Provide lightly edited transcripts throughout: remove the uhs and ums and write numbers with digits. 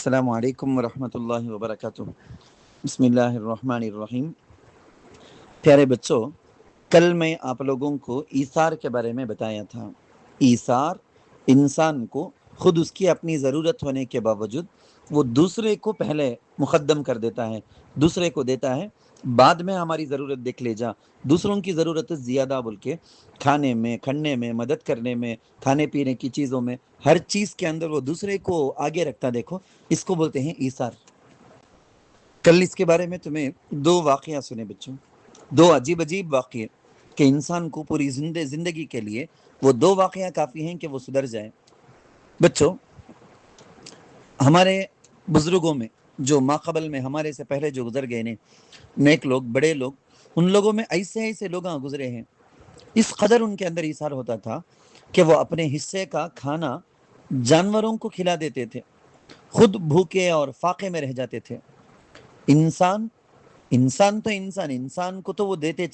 السلام علیکم ورحمۃ اللہ وبرکاتہ۔ بسم اللہ الرحمن الرحیم۔ پیارے بچوں، کل میں آپ لوگوں کو ایثار کے بارے میں بتایا تھا۔ ایثار انسان کو خود اس کی اپنی ضرورت ہونے کے باوجود وہ دوسرے کو پہلے مقدم کر دیتا ہے، دوسرے کو دیتا ہے، بعد میں ہماری ضرورت دیکھ لے جا۔ دوسروں کی ضرورت زیادہ بول کے کھانے میں، کھڑنے میں، مدد کرنے میں، کھانے پینے کی چیزوں میں، ہر چیز کے اندر وہ دوسرے کو آگے رکھتا، دیکھو اس کو بولتے ہیں ایثار۔ کل اس کے بارے میں تمہیں دو واقعہ سنے بچوں، دو عجیب عجیب واقعے کہ انسان کو پوری زندگی کے لیے وہ دو واقعہ کافی ہیں کہ وہ سدھر جائے۔ بچوں، ہمارے بزرگوں میں جو ماقبل میں ہمارے سے پہلے جو گزر گئے نے، نیک لوگ، بڑے لوگ، ان لوگوں میں ایسے ایسے لوگ گزرے ہیں، اس قدر ان کے اندر ایثار ہوتا تھا کہ وہ اپنے حصے کا کھانا جانوروں کو کھلا دیتے تھے، خود بھوکے اور فاقے میں رہ جاتے تھے۔ انسان کو تو وہ دیتے،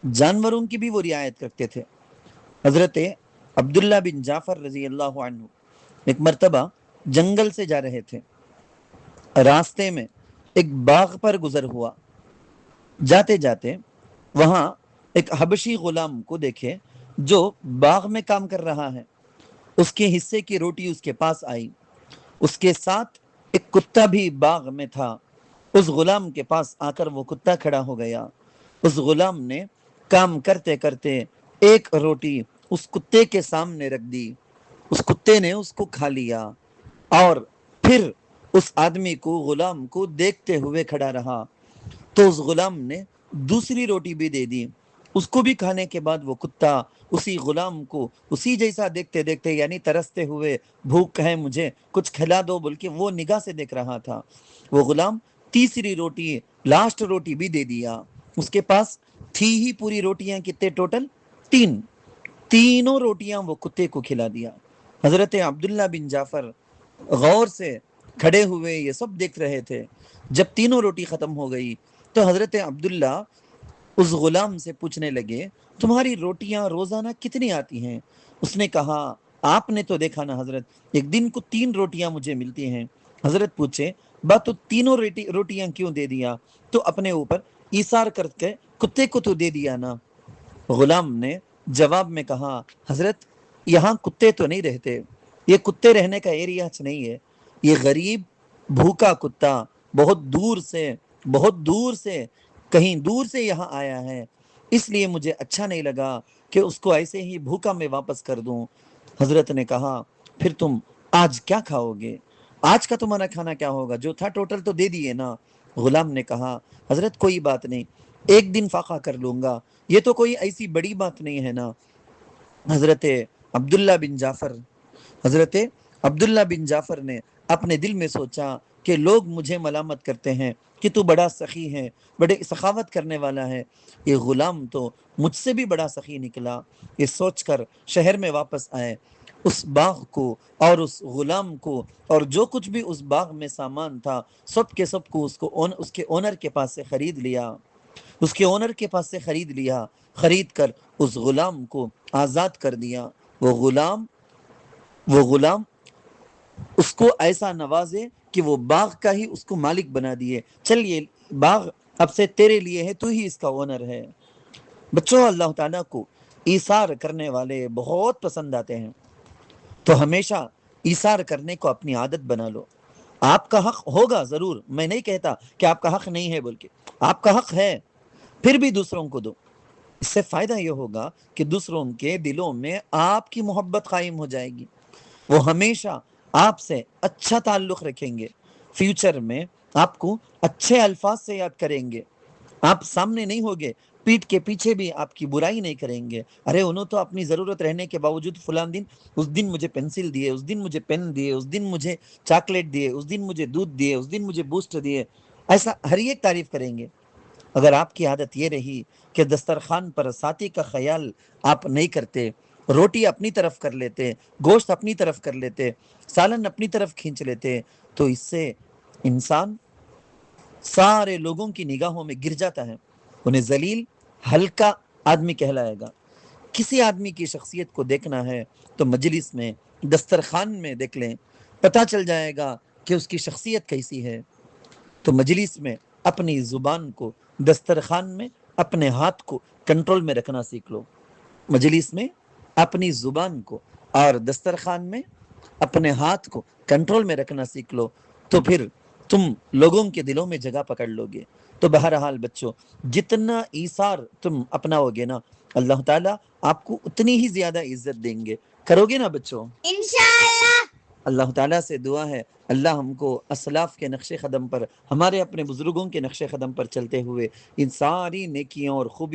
جانوروں کی بھی وہ رعایت کرتے تھے۔ حضرت عبداللہ بن جعفر رضی اللہ عنہ ایک مرتبہ جنگل سے جا رہے تھے، راستے میں ایک باغ پر گزر ہوا، جاتے جاتے وہاں ایک حبشی غلام کو دیکھے جو باغ میں کام کر رہا ہے، اس کے حصے کی روٹی اس کے پاس آئی، اس کے ساتھ ایک کتا بھی باغ میں تھا، اس غلام کے پاس آ کر وہ کتا کھڑا ہو گیا، اس غلام نے کام کرتے کرتے ایک روٹی اس کتے کے سامنے رکھ دی، اس کتے نے اس کو کھا لیا اور پھر اس آدمی کو، غلام کو دیکھتے ہوئے کھڑا رہا، تو اس غلام نے دوسری روٹی بھی دے دی، اس کو بھی کھانے کے بعد وہ کتا اسی غلام کو اسی جیسا دیکھتے دیکھتے، یعنی ترستے ہوئے، بھوک ہے مجھے کچھ کھلا دو بول کے وہ نگاہ سے دیکھ رہا تھا۔ وہ غلام تیسری روٹی، لاسٹ روٹی بھی دے دیا، اس کے پاس تھی ہی پوری روٹیاں کتنے ٹوٹل؟ تینوں روٹیاں وہ کتے کو کھلا دیا۔ حضرت عبداللہ بن جعفر غور سے کھڑے ہوئے یہ سب دیکھ رہے تھے۔ جب تینوں روٹی ختم ہو گئی تو حضرت عبداللہ اس غلام سے پوچھنے لگے، تمہاری روٹیاں روزانہ کتنی آتی ہیں؟ اس نے کہا، آپ نے تو دیکھا نا حضرت، ایک دن کو 3 روٹیاں مجھے ملتی ہیں۔ حضرت پوچھے، بات تو تینوں روٹیاں کیوں دے دیا؟ تو اپنے اوپر ایثار کر کے کتے کو تو دے دیا نا۔ غلام نے جواب میں کہا، حضرت یہاں کتے تو نہیں رہتے، یہ کتے رہنے کا ایریا نہیں ہے، یہ غریب بھوکا کتا بہت دور سے کہیں دور سے یہاں آیا ہے، اس لیے مجھے اچھا نہیں لگا کہ اس کو ایسے ہی بھوکا میں واپس کر دوں۔ حضرت نے کہا، پھر تم آج کیا کھاؤ گے؟ آج کا تمہارا کھانا کیا ہوگا؟ جو تھا ٹوٹل تو دے دیے نا۔ غلام نے کہا، حضرت کوئی بات نہیں، ایک دن فاقہ کر لوں گا، یہ تو کوئی ایسی بڑی بات نہیں ہے نا۔ حضرت عبداللہ بن جعفر حضرت عبداللہ بن جعفر نے اپنے دل میں سوچا کہ لوگ مجھے ملامت کرتے ہیں کہ تو بڑا سخی ہے، بڑے سخاوت کرنے والا ہے، یہ غلام تو مجھ سے بھی بڑا سخی نکلا۔ یہ سوچ کر شہر میں واپس آئے، اس باغ کو اور اس غلام کو اور جو کچھ بھی اس باغ میں سامان تھا سب کے سب کو اس کے اونر کے پاس سے خرید لیا، خرید کر اس غلام کو آزاد کر دیا۔ وہ غلام اس کو ایسا نوازے کہ وہ باغ کا ہی اس کو مالک بنا دیے، چل یہ باغ اب سے تیرے لیے ہے، تو ہی اس کا اونر ہے۔ بچوں، اللہ تعالیٰ کو ایثار کرنے والے بہت پسند آتے ہیں، تو ہمیشہ ایثار کرنے کو اپنی عادت بنا لو۔ آپ کا حق ہوگا ضرور، میں نہیں کہتا کہ آپ کا حق نہیں ہے بول کے، آپ کا حق ہے، پھر بھی دوسروں کو دو۔ اس سے فائدہ یہ ہوگا کہ دوسروں کے دلوں میں آپ کی محبت قائم ہو جائے گی، وہ ہمیشہ آپ سے اچھا تعلق رکھیں گے، فیوچر میں آپ کو اچھے الفاظ سے یاد کریں گے، آپ سامنے نہیں ہوگے، پیٹھ کے پیچھے بھی آپ کی برائی نہیں کریں گے، ارے انہوں تو اپنی ضرورت رہنے کے باوجود فلان دن، اس دن مجھے پینسل دیے، اس دن مجھے پین دیے، اس دن مجھے چاکلیٹ دیے، اس دن مجھے دودھ دیے، اس دن مجھے بوسٹ دیے، ایسا ہر ایک تعریف کریں گے۔ اگر آپ کی عادت یہ رہی کہ دسترخوان پر ساتھی کا خیال آپ نہیں کرتے، روٹی اپنی طرف کر لیتے، گوشت اپنی طرف کر لیتے، سالن اپنی طرف کھینچ لیتے، تو اس سے انسان سارے لوگوں کی نگاہوں میں گر جاتا ہے، انہیں ذلیل، ہلکا آدمی کہلائے گا۔ کسی آدمی کی شخصیت کو دیکھنا ہے تو مجلس میں، دسترخوان میں دیکھ لیں، پتہ چل جائے گا کہ اس کی شخصیت کیسی ہے، تو مجلس میں اپنی زبان کو، دسترخوان میں اپنے ہاتھ کو کنٹرول میں رکھنا سیکھ لو. مجلس میں اپنی زبان کو اور دسترخوان میں اپنے ہاتھ کو کنٹرول میں رکھنا سیکھ لو، تو پھر تم لوگوں کے دلوں میں جگہ پکڑ لو گے. تو بہرحال بچوں، جتنا ایثار تم اپناؤ گے نا، اللہ تعالیٰ آپ کو اتنی ہی زیادہ عزت دیں گے. کرو گے نا بچوں؟ انشاءاللہ. اللہ تعالیٰ سے دعا ہے اللہ ہم کو اسلاف کے نقش قدم پر، ہمارے اپنے بزرگوں کے نقش قدم پر چلتے ہوئے ان ساری نیکیوں اور خوبی